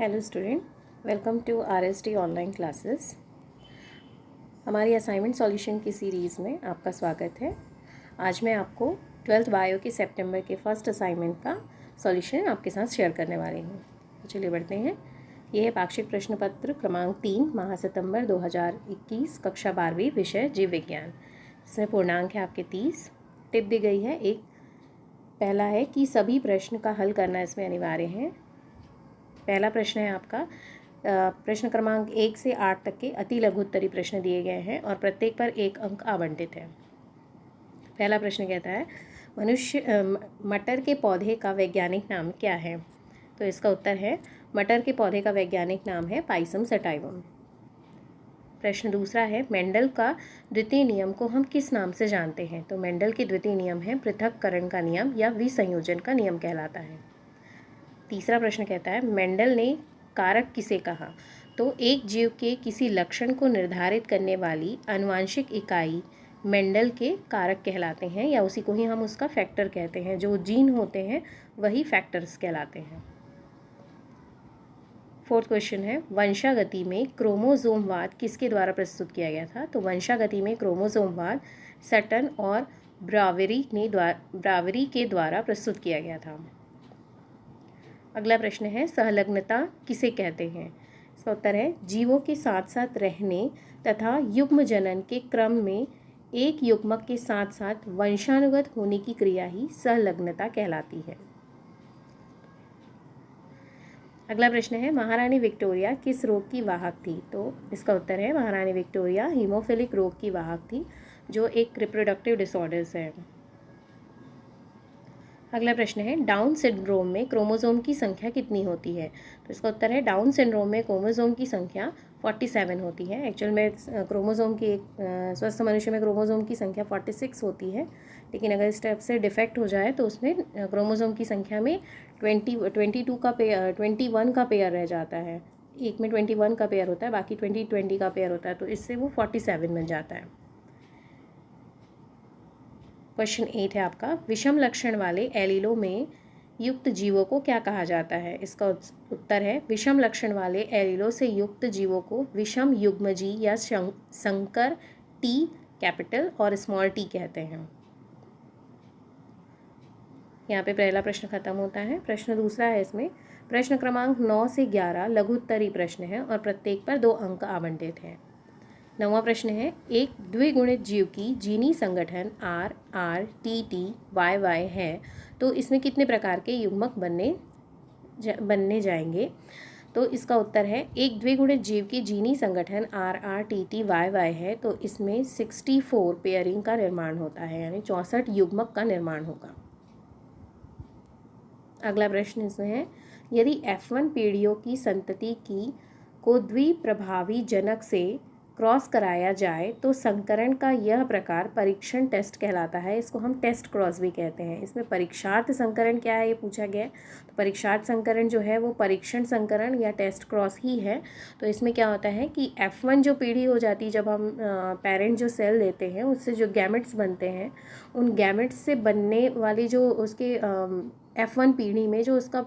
Hello student, welcome to RST online classes. हमारी assignment solution की series में आपका स्वागत है। आज मैं आपको 12th बायो के सितंबर के फर्स्ट असाइनमेंट का सॉल्यूशन आपके साथ शेयर करने वाली हूँ। तो चलिए बढ़ते हैं। यह है पाक्षिक प्रश्न पत्र क्रमांक 3 माह सितंबर 2021 कक्षा 12वीं विषय जीव विज्ञान। इसमें पूर्णांक है आपके 30। टिप दी गई है एक। पहला है कि सभी प्रश्न का हल करना इसमें अनिवार्य है। पहला प्रश्न है आपका प्रश्न क्रमांक 1 से 8 तक के अति लघु उत्तरीय प्रश्न दिए गए हैं और प्रत्येक पर 1 अंक आवंटित है। पहला प्रश्न कहता है मटर के पौधे का वैज्ञानिक नाम क्या है? तो इसका उत्तर है मटर के पौधे का वैज्ञानिक नाम है पाइसम सटाइवम। प्रश्न दूसरा है मेंडल का द्वितीय नियम को हम किस नाम से जानते हैं? तो मेंडल के द्वितीय नियम है पृथक्करण का नियम या विसंयोजन का नियम कहलाता है। तीसरा प्रश्न कहता है मेंडल ने कारक किसे कहा? तो एक जीव के किसी लक्षण को निर्धारित करने वाली आनुवांशिक इकाई मेंडल के कारक कहलाते हैं या उसी को ही हम उसका फैक्टर कहते हैं। जो जीन होते हैं वही फैक्टर्स कहलाते हैं। फोर्थ क्वेश्चन है वंशागति में क्रोमोसोमवाद किसके द्वारा प्रस्तुत किया गया था? तो वंशागति में क्रोमोसोमवाद सटन और ब्रावरी के द्वारा प्रस्तुत किया गया था। अगला प्रश्न है सहलग्नता किसे कहते हैं? इसका उत्तर है जीवों के साथ साथ रहने तथा युग्म जनन के क्रम में एक युग्मक के साथ साथ वंशानुगत होने की क्रिया ही सहलग्नता कहलाती है। अगला प्रश्न है महारानी विक्टोरिया किस रोग की वाहक थी? तो इसका उत्तर है महारानी विक्टोरिया हीमोफिलिक रोग की वाहक थी, जो एक रिप्रोडक्टिव डिसऑर्डर्स है। अगला प्रश्न है डाउन सिंड्रोम में क्रोमोसोम की संख्या कितनी होती है? तो इसका उत्तर है डाउन सिंड्रोम में क्रोमोसोम की संख्या 47 होती है। एक्चुअल में क्रोमोसोम की स्वस्थ मनुष्य में क्रोमोसोम की संख्या 46 होती है, लेकिन अगर इस टाइप से डिफेक्ट हो जाए तो उसमें क्रोमोसोम की संख्या में 21 का पेयर रह जाता है। एक में 21 का पेयर होता है, बाकी 20 का पेयर होता है, तो इससे वो 47 बन जाता है। क्वेश्चन 8 है आपका विषम लक्षण वाले एलीलों में युक्त जीवों को क्या कहा जाता है? इसका उत्तर है विषम लक्षण वाले एलीलों से युक्त जीवों को विषम युग्मजी या संकर टी कैपिटल और स्मॉल टी कहते हैं। यहाँ पे पहला प्रश्न खत्म होता है। प्रश्न दूसरा है इसमें प्रश्न क्रमांक 9 से 11 लघु उत्तरीय प्रश्न है और प्रत्येक पर 2 अंक आवंटित है। 9वां प्रश्न है एक द्विगुणित जीव की जीनी संगठन RRTTYY है, तो इसमें कितने प्रकार के युग्मक बनने जाएंगे? तो इसका उत्तर है एक द्विगुणित जीव की जीनी संगठन RRTTYY है, तो इसमें 64 पेयरिंग का निर्माण होता है, यानी 64 युग्मक का निर्माण होगा। अगला प्रश्न इसमें है यदि F1 पीढ़ियों की संतति को द्विप्रभावी जनक से क्रॉस कराया जाए तो संकरण का यह प्रकार परीक्षण टेस्ट कहलाता है। इसको हम टेस्ट क्रॉस भी कहते हैं। इसमें परीक्षार्थ संकरण क्या है ये पूछा गया है। तो परीक्षार्थ संकरण जो है वो परीक्षण संकरण या टेस्ट क्रॉस ही है। तो इसमें क्या होता है कि F1 जो पीढ़ी हो जाती है, जब हम पेरेंट जो सेल लेते हैं उससे जो गैमेट्स बनते हैं, उन गैमेट्स से बनने वाली जो उसके F1 पीढ़ी में जो उसका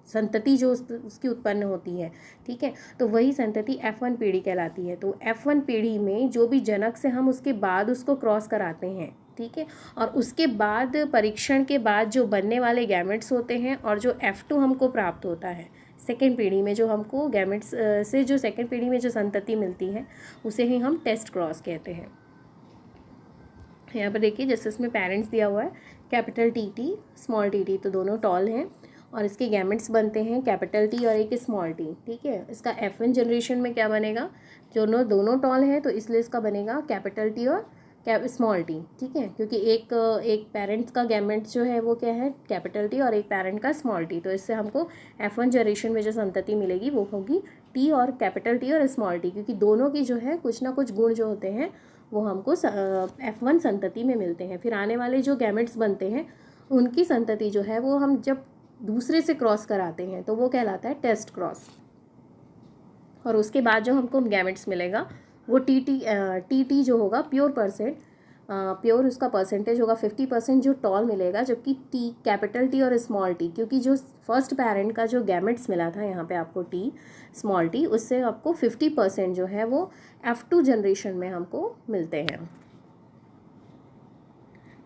संतति जो उसकी उत्पन्न होती है, ठीक है, तो वही संतति F1 पीढ़ी कहलाती है। तो F1 पीढ़ी में जो भी जनक से हम उसके बाद उसको क्रॉस कराते हैं, ठीक है, और उसके बाद परीक्षण के बाद जो बनने वाले गैमेट्स होते हैं और जो F2 हमको प्राप्त होता है सेकेंड पीढ़ी में, जो हमको गैमेट्स से जो सेकेंड पीढ़ी में जो संतति मिलती है उसे ही हम टेस्ट क्रॉस कहते हैं। यहाँ पर देखिए जैसे इसमें पेरेंट्स दिया हुआ है कैपिटल TT स्मॉल TT, तो दोनों टॉल हैं और इसके गैमेट्स बनते हैं कैपिटल T और एक स्मॉल T, ठीक है। इसका F1 जनरेशन में क्या बनेगा, दोनों टॉल हैं तो इसलिए इसका बनेगा कैपिटल T और स्मॉल T, ठीक है, क्योंकि एक पेरेंट्स का गैमेट्स जो है वो क्या है कैपिटल T और एक पेरेंट का स्मॉल T, तो इससे हमको F1 जनरेशन में जो संतति मिलेगी वो होगी T और कैपिटल T और स्मॉल T, क्योंकि दोनों की जो है कुछ ना कुछ गुण जो होते हैं वो हमको F1 संतति में मिलते हैं। फिर आने वाले जो गैमेट्स बनते हैं उनकी संतति जो है वो हम जब दूसरे से क्रॉस कराते हैं तो वो कहलाता है टेस्ट क्रॉस, और उसके बाद जो हमको गैमेट्स मिलेगा वो TT जो होगा प्योर परसेंट प्योर उसका परसेंटेज होगा 50% जो टॉल मिलेगा, जबकि टी, कैपिटल टी और स्मॉल टी, क्योंकि जो फर्स्ट पेरेंट का जो गैमेट्स मिला था यहाँ पे आपको टी स्मॉल टी, उससे आपको 50% जो है वो F2 जनरेशन में हमको मिलते हैं।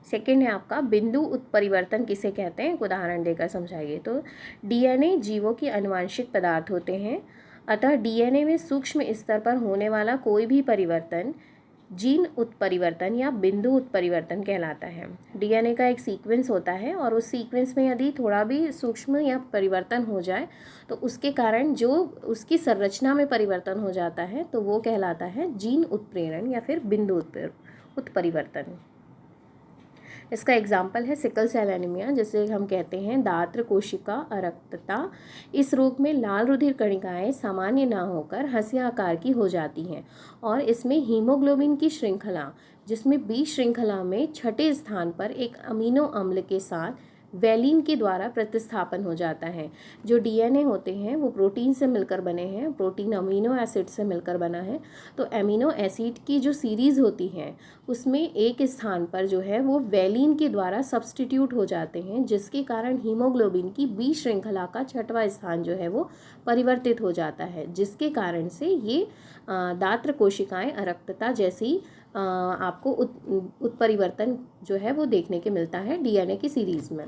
सेकेंड है आपका बिंदु उत्परिवर्तन किसे कहते हैं, एक उदाहरण देकर समझाइए। तो डीएनए जीवों की आनुवांशिक पदार्थ होते हैं, अतः डीएनए में सूक्ष्म स्तर पर होने वाला कोई भी परिवर्तन जीन उत्परिवर्तन या बिंदु उत्परिवर्तन कहलाता है। डीएनए का एक सीक्वेंस होता है और उस सीक्वेंस में यदि थोड़ा भी सूक्ष्म या परिवर्तन हो जाए तो उसके कारण जो उसकी संरचना में परिवर्तन हो जाता है तो वो कहलाता है जीन उत्प्रेरण या फिर बिंदु उत्परिवर्तन। इसका एग्जाम्पल है सिकल सेल एनीमिया, जिसे हम कहते हैं दात्र कोशिका अरक्तता। इस रोग में लाल रुधिर कणिकाएं सामान्य ना होकर हंसिया आकार की हो जाती हैं और इसमें हीमोग्लोबिन की श्रृंखला, जिसमें बी श्रृंखला में छठे स्थान पर एक अमीनो अम्ल के साथ वैलिन के द्वारा प्रतिस्थापन हो जाता है। जो डीएनए होते हैं वो प्रोटीन से मिलकर बने हैं, प्रोटीन अमीनो एसिड से मिलकर बना है, तो अमीनो एसिड की जो सीरीज़ होती है उसमें एक स्थान पर जो है वो वैलिन के द्वारा सब्सटीट्यूट हो जाते हैं, जिसके कारण हीमोग्लोबिन की बी श्रृंखला का छठवां स्थान जो है वो परिवर्तित हो जाता है, जिसके कारण से ये दात्र कोशिकाएं अरक्तता जैसी आपको उत्परिवर्तन जो है वो देखने के मिलता है डीएनए की सीरीज में।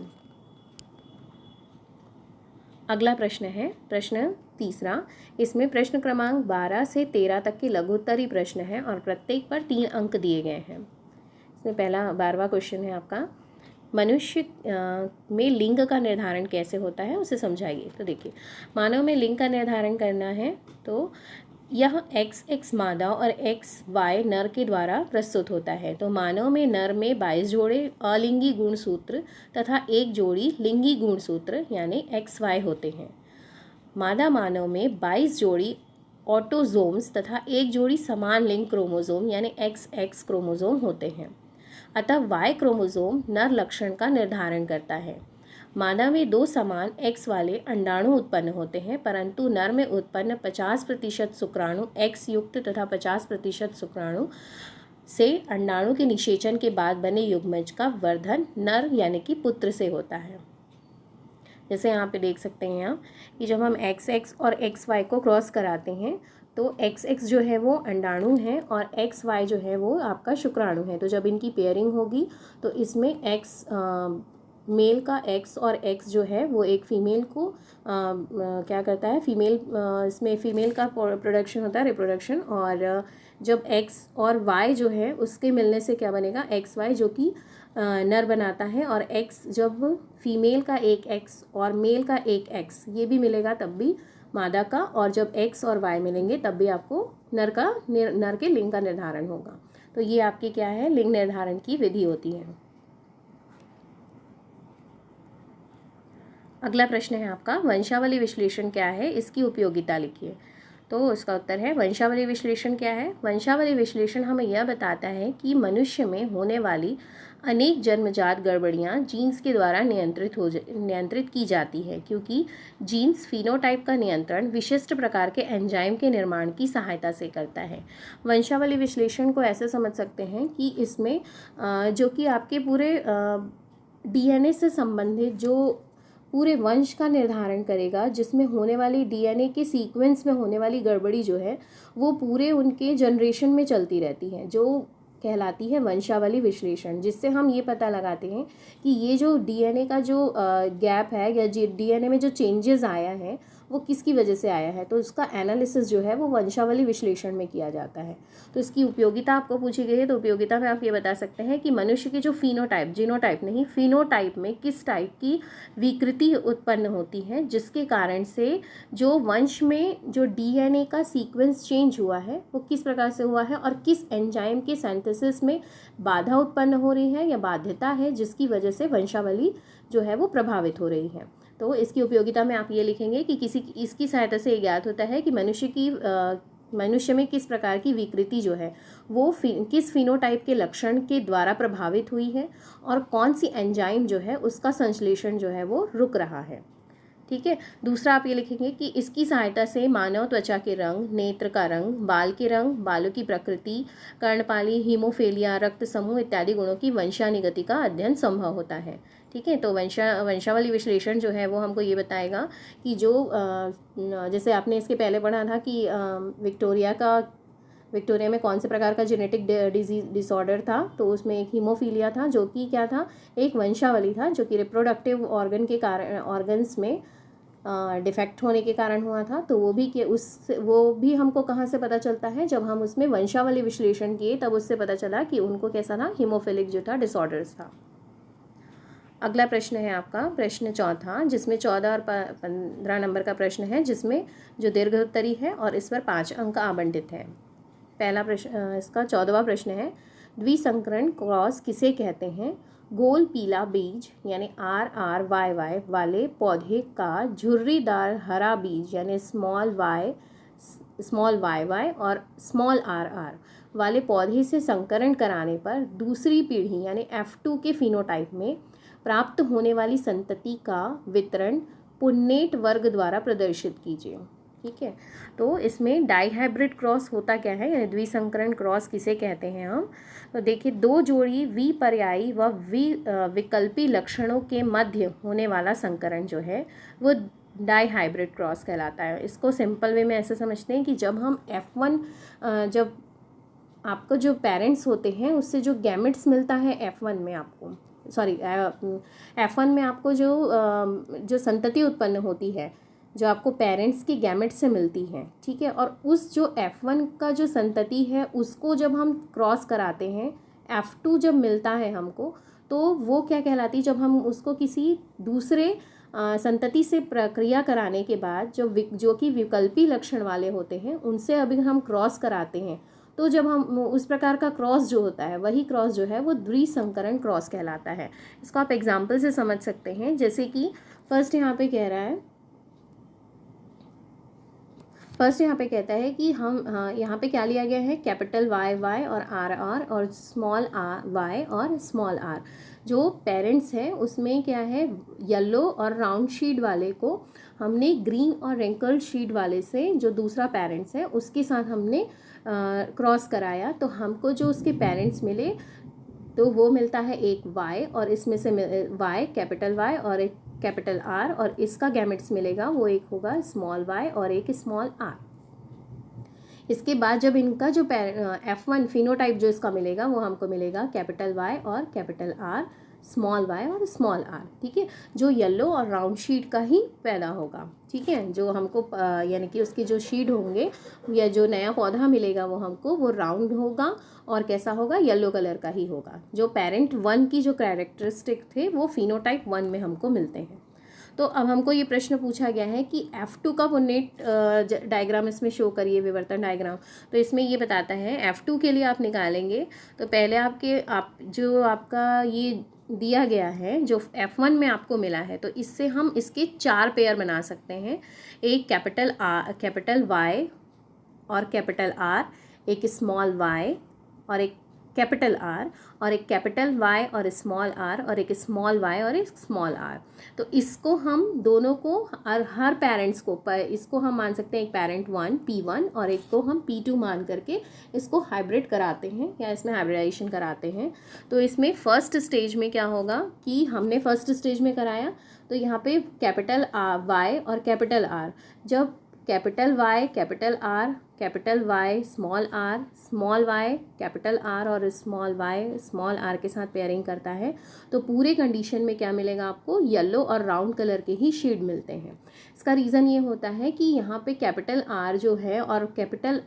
अगला प्रश्न है प्रश्न तीसरा। इसमें प्रश्न क्रमांक 12 से 13 तक के लघुत्तरी प्रश्न है और प्रत्येक पर 3 अंक दिए गए हैं। इसमें पहला 12वां क्वेश्चन है आपका, मनुष्य में लिंग का निर्धारण कैसे होता है उसे समझाइए। तो देखिए, मानव में लिंग का निर्धारण करना है तो यह XX मादा और XY नर के द्वारा प्रस्तुत होता है। तो मानव में नर में 22 जोड़े अलिंगी गुणसूत्र तथा एक जोड़ी लिंगी गुणसूत्र यानी XY होते हैं। मादा मानव में 22 जोड़ी ऑटोजोम्स तथा एक जोड़ी समान लिंग क्रोमोजोम यानी XX क्रोमोजोम होते हैं। अतः Y क्रोमोजोम नर लक्षण का निर्धारण करता है। मादा में 2 समान X वाले अंडाणु उत्पन्न होते हैं, परंतु नर में उत्पन्न 50% शुक्राणु X युक्त तथा 50% शुक्राणु से अंडाणु के निषेचन के बाद बने युग्मज का वर्धन नर यानी कि पुत्र से होता है। जैसे यहाँ पे देख सकते हैं आप कि जब हम XX और XY को क्रॉस कराते हैं तो XX जो है वो अंडाणु है और XY जो है वो आपका शुक्राणु है। तो जब इनकी पेयरिंग होगी तो इसमें मेल का X और X जो है वो एक फीमेल को क्या करता है, फीमेल इसमें फीमेल का प्रोडक्शन होता है, रिप्रोडक्शन, और जब X और Y जो है उसके मिलने से क्या बनेगा, XY जो कि नर बनाता है, और X जब फीमेल का एक X और मेल का एक X ये भी मिलेगा तब भी मादा का, और जब X और Y मिलेंगे तब भी आपको नर के लिंग का निर्धारण होगा। तो ये आपकी क्या है, लिंग निर्धारण की विधि होती है। अगला प्रश्न है आपका, वंशावली विश्लेषण क्या है, इसकी उपयोगिता लिखिए। तो इसका उत्तर है वंशावली विश्लेषण क्या है। वंशावली विश्लेषण हमें यह बताता है कि मनुष्य में होने वाली अनेक जन्मजात गड़बड़ियाँ जीन्स के द्वारा नियंत्रित की जाती है, क्योंकि जीन्स फिनोटाइप का नियंत्रण विशिष्ट प्रकार के एंजाइम के निर्माण की सहायता से करता है। वंशावली विश्लेषण को ऐसे समझ सकते हैं कि इसमें जो कि आपके पूरे डीएनए से संबंधित जो पूरे वंश का निर्धारण करेगा, जिसमें होने वाली डीएनए के सीक्वेंस में होने वाली गड़बड़ी जो है वो पूरे उनके जनरेशन में चलती रहती है, जो कहलाती है वंशावली विश्लेषण, जिससे हम ये पता लगाते हैं कि ये जो डीएनए का जो गैप है या डीएनए में जो चेंजेस आया है वो किसकी वजह से आया है, तो उसका एनालिसिस जो है वो वंशावली विश्लेषण में किया जाता है। तो इसकी उपयोगिता आपको पूछी गई है, तो उपयोगिता में आप ये बता सकते हैं कि मनुष्य की जो फिनोटाइप, जीनोटाइप नहीं, फिनोटाइप में किस टाइप की विकृति उत्पन्न होती है, जिसके कारण से जो वंश में जो डीएनए का सीक्वेंस चेंज हुआ है वो किस प्रकार से हुआ है और किस एंजाइम के सिंथेसिस में बाधा उत्पन्न हो रही है या बाध्यता है, जिसकी वजह से वंशावली जो है वो प्रभावित हो रही है। तो इसकी उपयोगिता में आप ये लिखेंगे कि इसकी सहायता से ये ज्ञात होता है कि मनुष्य में किस प्रकार की विकृति जो है वो किस फिनोटाइप के लक्षण के द्वारा प्रभावित हुई है और कौन सी एंजाइम जो है उसका संश्लेषण जो है वो रुक रहा है। ठीक है। दूसरा आप ये लिखेंगे कि इसकी सहायता से मानव त्वचा के रंग, नेत्र का रंग, बाल के रंग, बालों की प्रकृति, कर्णपाली, हीमोफेलिया, रक्त समूह इत्यादि गुणों की वंशानुगति का अध्ययन संभव होता है। ठीक है। तो वंशावली विश्लेषण जो है वो हमको ये बताएगा कि जो जैसे आपने इसके पहले पढ़ा था कि विक्टोरिया में कौन से प्रकार का जेनेटिक डिसऑर्डर था, तो उसमें एक हीमोफीलिया था जो कि क्या था, एक वंशावली था जो कि रिप्रोडक्टिव ऑर्गन्स में डिफेक्ट होने के कारण हुआ था। तो वो भी हमको कहाँ से पता चलता है, जब हम उसमें वंशावली विश्लेषण किए तब उससे पता चला कि उनको कैसा था, हीमोफिलिक जो था डिसऑर्डर्स था। अगला प्रश्न है आपका प्रश्न चौथा, जिसमें 14 और 15 नंबर का प्रश्न है, जिसमें जो दीर्घोत्तरी है और इस पर 5 अंक आवंटित है। पहला प्रश्न, इसका 14वां प्रश्न है, द्विसंकरण क्रॉस किसे कहते हैं? गोल पीला बीज यानी RRYY वाले पौधे का झुर्रीदार हरा बीज यानी स्मॉल YY और स्मॉल RR वाले पौधे से संकरण कराने पर दूसरी पीढ़ी यानी F2 के फिनोटाइप में प्राप्त होने वाली संतति का वितरण पुन्नेट वर्ग द्वारा प्रदर्शित कीजिए। ठीक है। तो इसमें डाइहाइब्रिड क्रॉस होता क्या है, यानी द्विसंकरण क्रॉस किसे कहते हैं हम? तो देखिए, दो जोड़ी विपर्यायी व विकल्पी लक्षणों के मध्य होने वाला संकरण जो है वो डाइहाइब्रिड क्रॉस कहलाता है। इसको सिंपल वे में ऐसे समझते हैं कि जब हम F1 जब आपको जो पेरेंट्स होते हैं उससे जो गैमेट्स मिलता है F1 में आपको F1 में आपको जो संतति उत्पन्न होती है जो आपको पेरेंट्स की गैमेट से मिलती है, ठीक है, और उस जो F1 का जो संतति है उसको जब हम क्रॉस कराते हैं, F2 जब मिलता है हमको, तो वो क्या कहलाती है, जब हम उसको किसी दूसरे संतति से प्रक्रिया कराने के बाद जो कि विकल्पी लक्षण वाले होते हैं उनसे अभी हम क्रॉस कराते हैं, तो जब हम उस प्रकार का क्रॉस जो होता है वही क्रॉस जो है वो द्विसंकरण क्रॉस कहलाता है। इसको आप एग्जाम्पल से समझ सकते हैं, जैसे कि फर्स्ट यहाँ पे कहता है कि हम यहाँ पे क्या लिया गया है, कैपिटल YY और RR और स्मॉल y और स्मॉल r। जो पेरेंट्स है उसमें क्या है, येलो और राउंड शीट वाले को हमने ग्रीन और रिंकल्ड शीट वाले से जो दूसरा पेरेंट्स है उसके साथ हमने क्रॉस कराया, तो हमको जो उसके पेरेंट्स मिले तो वो मिलता है एक Y और इसमें से Y कैपिटल Y और एक कैपिटल R, और इसका गैमेट्स मिलेगा वो एक होगा स्मॉल y और एक स्मॉल r। इसके बाद जब इनका जो F1 फिनोटाइप जो इसका मिलेगा वो हमको मिलेगा कैपिटल Y और कैपिटल R, स्मॉल y और स्मॉल r। ठीक है, जो येलो और राउंड शीट का ही पैदा होगा। ठीक है, जो हमको यानी कि उसके जो शीड होंगे या जो नया पौधा मिलेगा वो हमको वो राउंड होगा और कैसा होगा, येलो कलर का ही होगा। जो पेरेंट 1 की जो कैरेक्टरिस्टिक थे वो फिनोटाइप 1 में हमको मिलते हैं। तो अब हमको ये प्रश्न पूछा गया है कि F2 का पुन्नेट डायग्राम इसमें शो करिए, विवर्तन डायग्राम। तो इसमें ये बताता है F2 के लिए आप निकालेंगे तो पहले आपका ये दिया गया है जो F1 में आपको मिला है, तो इससे हम इसके 4 पेयर बना सकते हैं। एक कैपिटल Y और कैपिटल R, एक स्मॉल y और एक कैपिटल R, और एक कैपिटल Y और स्मॉल r, और एक स्मॉल y और एक स्मॉल r। तो इसको हम दोनों को हर पेरेंट्स को इसको हम मान सकते हैं एक पेरेंट 1 P1 और एक को हम P2 मान करके इसको हाइब्रिड कराते हैं या इसमें हाइब्रिडाइजेशन कराते हैं। तो इसमें फर्स्ट स्टेज में क्या होगा कि हमने फर्स्ट स्टेज में कराया तो यहाँ पे कैपिटल Y और कैपिटल R, जब capital Y capital R capital Y small y capital R और स्मॉल y स्मॉल r के साथ पेयरिंग करता है तो पूरे कंडीशन में क्या मिलेगा आपको, येलो और राउंड कलर के ही शेड मिलते हैं। इसका रीज़न ये होता है कि यहाँ पे कैपिटल R जो है और कैपिटल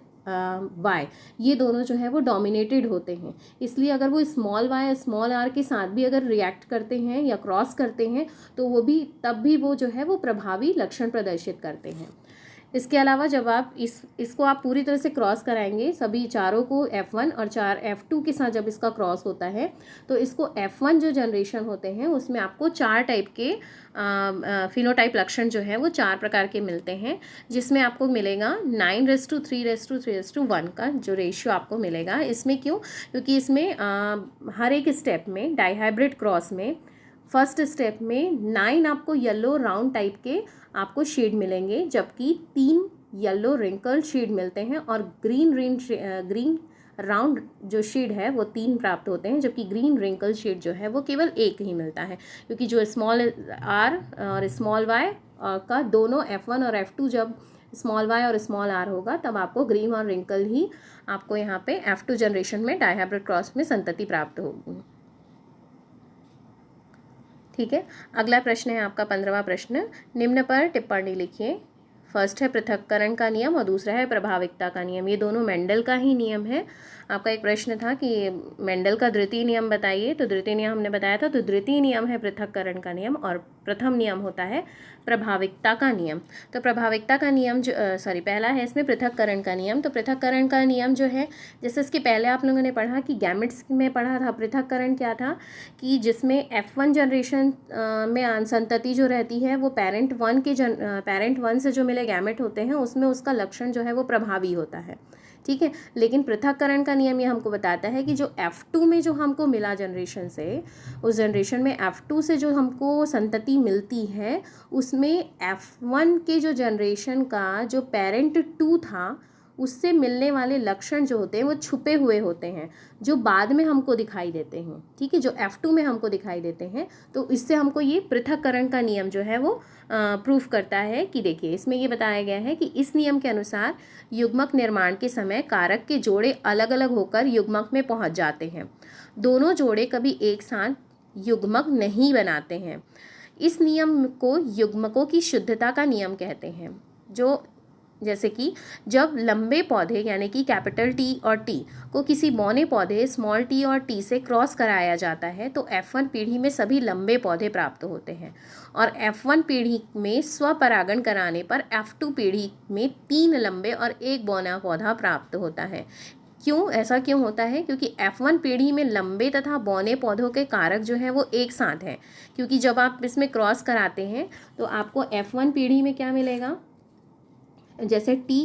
Y ये दोनों जो है वो डोमिनेटेड होते हैं, इसलिए अगर वो स्मॉल y स्मॉल r के साथ भी अगर रिएक्ट करते हैं या क्रॉस करते हैं तो वो भी तब भी वो जो है वो प्रभावी लक्षण प्रदर्शित करते हैं। इसके अलावा जब आप इसको आप पूरी तरह से क्रॉस कराएंगे सभी चारों को F1 और F2 के साथ जब इसका क्रॉस होता है तो इसको F1 जो जनरेशन होते हैं उसमें आपको 4 टाइप के फिनोटाइप लक्षण जो है वो 4 प्रकार के मिलते हैं, जिसमें आपको मिलेगा 9:3:3:1 का जो रेशियो आपको मिलेगा। इसमें क्यों, क्योंकि इसमें हर एक स्टेप में डाइहाइब्रिड क्रॉस में फर्स्ट स्टेप में 9 आपको येलो राउंड टाइप के आपको शेड मिलेंगे, जबकि 3 येलो रिंकल शेड मिलते हैं, और ग्रीन राउंड जो शेड है वो 3 प्राप्त होते हैं, जबकि ग्रीन रिंकल शेड जो है वो केवल 1 ही मिलता है, क्योंकि जो स्मॉल r और स्मॉल y का दोनों F1 और F2 जब स्मॉल y और स्मॉल r होगा तब आपको ग्रीन और रिंकल ही आपको यहाँ पे F2 जनरेशन में डायहाइब्रिड क्रॉस में संतति प्राप्त होगी। ठीक है, अगला प्रश्न है आपका 15वां प्रश्न। निम्न पर टिप्पणी लिखिए। फर्स्ट है पृथक्करण का नियम और दूसरा है प्रभाविकता का नियम। ये दोनों मेंडल का ही नियम है। आपका एक प्रश्न था कि मेंडल का द्वितीय नियम बताइए, तो द्वितीय नियम हमने बताया था। तो द्वितीय नियम है पृथक्करण का नियम और प्रथम नियम होता है प्रभाविकता का नियम। तो प्रभाविकता का नियम जो पहला है इसमें पृथक्करण का नियम। तो पृथक्करण का नियम जो है, जैसे इसके पहले आप लोगों ने पढ़ा कि गैमेट्स में पढ़ा था, पृथक्करण क्या था कि जिसमें F1 जनरेशन में संतति जो रहती है वो पेरेंट वन से जो मिले गैमेट होते हैं उसमें उसका लक्षण जो है वो प्रभावी होता है। ठीक है, लेकिन पृथक्करण का नियम ये हमको बताता है कि जो F2 में जो हमको मिला जनरेशन से, उस जनरेशन में F2 से जो हमको संतति मिलती है उसमें F1 के जो जनरेशन का जो पेरेंट 2 था उससे मिलने वाले लक्षण जो होते हैं वो छुपे हुए होते हैं, जो बाद में हमको दिखाई देते हैं। ठीक है, जो F2 में हमको दिखाई देते हैं। तो इससे हमको ये पृथक्करण का नियम जो है वो प्रूफ करता है कि देखिए इसमें ये बताया गया है कि इस नियम के अनुसार युग्मक निर्माण के समय कारक के जोड़े अलग अलग होकर युग्मक में पहुंच जाते हैं। दोनों जोड़े कभी एक साथ युग्मक नहीं बनाते हैं। इस नियम को युग्मकों की शुद्धता का नियम कहते हैं। जो जैसे कि जब लंबे पौधे यानी कि कैपिटल T और T को किसी बौने पौधे स्मॉल t और t से क्रॉस कराया जाता है तो F1 पीढ़ी में सभी लंबे पौधे प्राप्त होते हैं, और F1 पीढ़ी में स्वपरागण कराने पर F2 पीढ़ी में 3 लंबे और 1 बौना पौधा प्राप्त होता है। क्यों ऐसा क्यों होता है? क्योंकि F1 पीढ़ी में लंबे तथा बौने पौधों के कारक जो है वो एक साथ हैं, क्योंकि जब आप इसमें क्रॉस कराते हैं तो आपको F1 पीढ़ी में क्या मिलेगा, जैसे T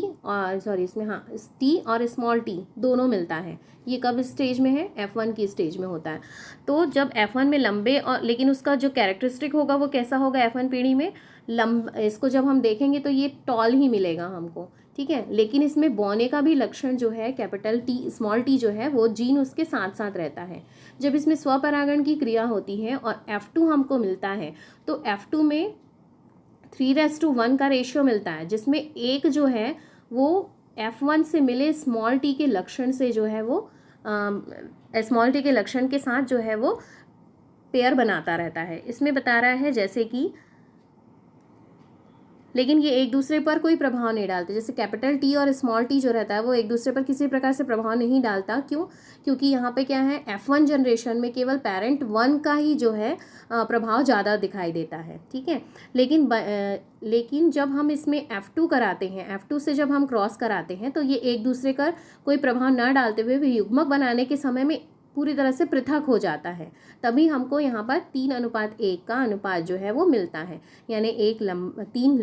और स्मॉल t दोनों मिलता है। ये कब स्टेज में है? F1 की स्टेज में होता है। तो जब F1 में लंबे और, लेकिन उसका जो कैरेक्टरिस्टिक होगा वो कैसा होगा F1 पीढ़ी में? इसको जब हम देखेंगे तो ये टॉल ही मिलेगा हमको। ठीक है, लेकिन इसमें बौने का भी लक्षण जो है कैपिटल T स्मॉल t जो है वो जीन उसके साथ साथ रहता है। जब इसमें स्वपरागण की क्रिया होती है और F2 हमको मिलता है तो F2 में 3:1 का रेशियो मिलता है, जिसमें एक जो है वो F1 से मिले स्मॉल t के लक्षण से जो है वो स्मॉल t के लक्षण के साथ जो है वो पेयर बनाता रहता है। इसमें बता रहा है जैसे कि, लेकिन ये एक दूसरे पर कोई प्रभाव नहीं डालते। जैसे कैपिटल T और स्मॉल t जो रहता है वो एक दूसरे पर किसी प्रकार से प्रभाव नहीं डालता। क्यों? क्योंकि यहाँ पे क्या है, F1 जनरेशन में केवल पेरेंट 1 का ही जो है प्रभाव ज़्यादा दिखाई देता है। ठीक है, लेकिन जब हम इसमें F2 कराते हैं, F2 से जब हम क्रॉस कराते हैं तो ये एक दूसरे का कोई प्रभाव न डालते हुए भी युग्मक बनाने के समय में पूरी तरह से पृथक हो जाता है। तभी हमको यहाँ पर 3:1 का अनुपात जो है वो मिलता है, यानी 3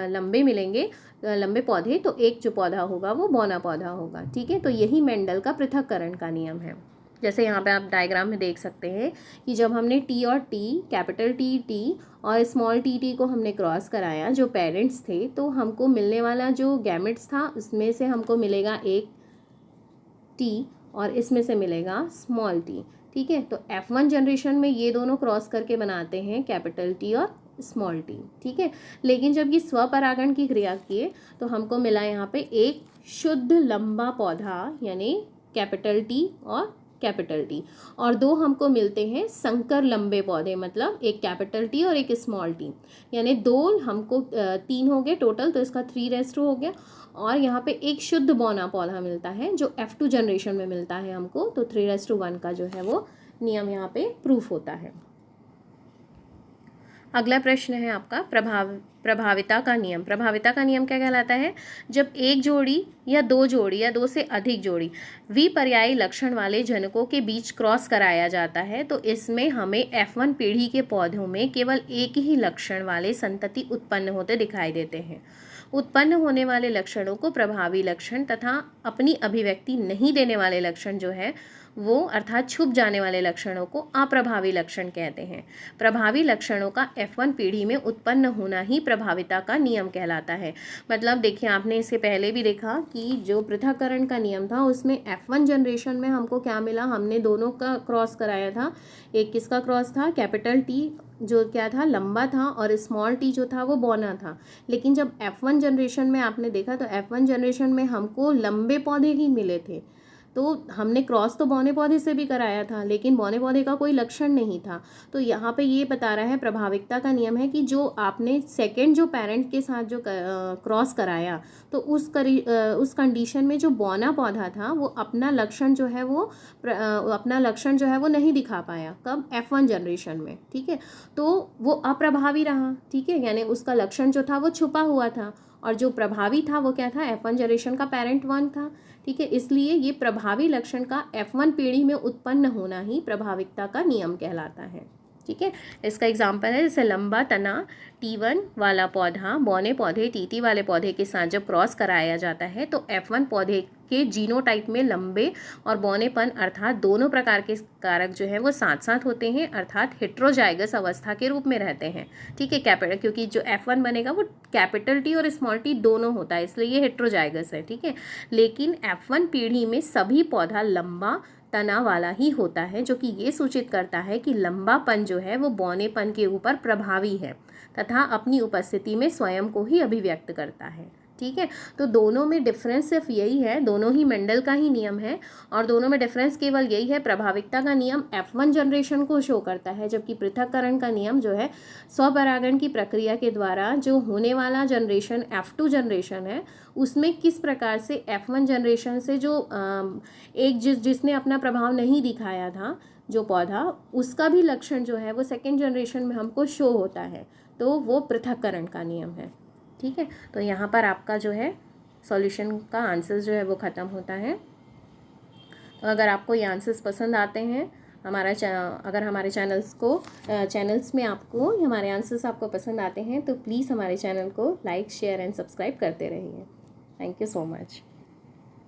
लंबे मिलेंगे लंबे पौधे, तो एक जो पौधा होगा वो बौना पौधा होगा। ठीक है, तो यही मेंडल का पृथक्करण का नियम है। जैसे यहाँ पे आप डायग्राम में देख सकते हैं कि जब हमने T और T, कैपिटल T और स्मॉल t को हमने क्रॉस कराया जो पेरेंट्स थे, तो हमको मिलने वाला जो गैमेट्स था उसमें से हमको मिलेगा एक T और इसमें से मिलेगा स्मॉल t। ठीक है, तो F1 जनरेशन में ये दोनों क्रॉस करके बनाते हैं कैपिटल T और स्मॉल t। ठीक है, लेकिन जब ये स्वपरागण की क्रिया किए तो हमको मिला यहाँ पे एक शुद्ध लंबा पौधा यानी कैपिटल T और कैपिटल T, और 2 हमको मिलते हैं संकर लंबे पौधे, मतलब एक कैपिटल T और एक स्मॉल t, यानी 2 हमको 3 हो गए टोटल, तो इसका 3:2 हो गया। और यहाँ पे एक शुद्ध बौना पौधा मिलता है जो F2 जनरेशन में मिलता है हमको, तो 3:1 का जो है वो नियम यहाँ पे प्रूफ होता है। अगला प्रश्न है आपका प्रभाविता का नियम। प्रभाविता का नियम क्या कहलाता है? जब एक जोड़ी या 2 जोड़ी या 2 से अधिक जोड़ी विपर्यायी लक्षण वाले जनकों के बीच क्रॉस कराया जाता है तो इसमें हमें F1 पीढ़ी के पौधों में केवल एक ही लक्षण वाले संतति उत्पन्न होते दिखाई देते हैं। उत्पन्न होने वाले लक्षणों को प्रभावी लक्षण तथा अपनी अभिव्यक्ति नहीं देने वाले लक्षण जो है वो अर्थात छुप जाने वाले लक्षणों को अप्रभावी लक्षण कहते हैं। प्रभावी लक्षणों का F1 पीढ़ी में उत्पन्न होना ही प्रभाविता का नियम कहलाता है। मतलब देखिए, आपने इससे पहले भी देखा कि जो पृथक्करण का नियम था उसमें F1 जनरेशन में हमको क्या मिला, हमने दोनों का क्रॉस कराया था। एक किसका क्रॉस था, कैपिटल टी जो क्या था, लंबा था, और स्मॉल टी जो था वो बौना था। लेकिन जब F1 जनरेशन में आपने देखा तो F1 जनरेशन में हमको लंबे पौधे ही मिले थे। तो हमने क्रॉस तो बौने पौधे से भी कराया था, लेकिन बौने पौधे का कोई लक्षण नहीं था। तो यहाँ पे ये बता रहा है, प्रभाविकता का नियम है कि जो आपने सेकंड जो पेरेंट के साथ जो क्रॉस कराया, तो उस कंडीशन में जो बौना पौधा था वो अपना लक्षण जो है वो नहीं दिखा पाया। कब, F1 जनरेशन में। ठीक है, तो वो अप्रभावी रहा। ठीक है, यानी उसका लक्षण जो था वो छुपा हुआ था, और जो प्रभावी था वो क्या था, F1 जनरेशन का पेरेंट 1 था। ठीक है, इसलिए ये प्रभावी लक्षण का F1 पीढ़ी में उत्पन्न होना ही प्रभाविकता का नियम कहलाता है। ठीक है, इसका एग्जाम्पल है जैसे लंबा तना T1 वाला पौधा बौने पौधे TT वाले पौधे के साथ जब क्रॉस कराया जाता है तो F1 पौधे के जीनोटाइप में लंबे और बौनेपन अर्थात दोनों प्रकार के कारक जो है वो साथ साथ होते हैं, अर्थात हेट्रोजाइगस अवस्था के रूप में रहते हैं। ठीक है, कैपिटल, क्योंकि जो F1 बनेगा वो कैपिटल टी और स्मॉल टी दोनों होता है, इसलिए ये हेट्रोजाइगस है। ठीक है, लेकिन F1 पीढ़ी में सभी पौधा लंबा तना वाला ही होता है, जो कि ये सूचित करता है कि लंबापन जो है वो बौनेपन के ऊपर प्रभावी है तथा अपनी उपस्थिति में स्वयं को ही अभिव्यक्त करता है। ठीक है, तो दोनों में डिफरेंस सिर्फ यही है, दोनों ही मेंडल का ही नियम है, और दोनों में डिफरेंस केवल यही है, प्रभाविकता का नियम F1 जनरेशन को शो करता है, जबकि पृथक्करण का नियम जो है स्वपरागण की प्रक्रिया के द्वारा जो होने वाला जनरेशन F2 जनरेशन है उसमें किस प्रकार से F1 जनरेशन से जो एक जिसने अपना प्रभाव नहीं दिखाया था जो पौधा, उसका भी लक्षण जो है वो सेकेंड जनरेशन में हमको शो होता है, तो वो पृथक्करण का नियम है। ठीक है, तो यहाँ पर आपका जो है सॉल्यूशन का आंसर जो है वो ख़त्म होता है। तो अगर आपको ये आंसर्स पसंद आते हैं, अगर हमारे चैनल्स में आपको हमारे आंसर्स आपको पसंद आते हैं तो प्लीज़ हमारे चैनल को लाइक, शेयर एंड सब्सक्राइब करते रहिए। Thank you so much.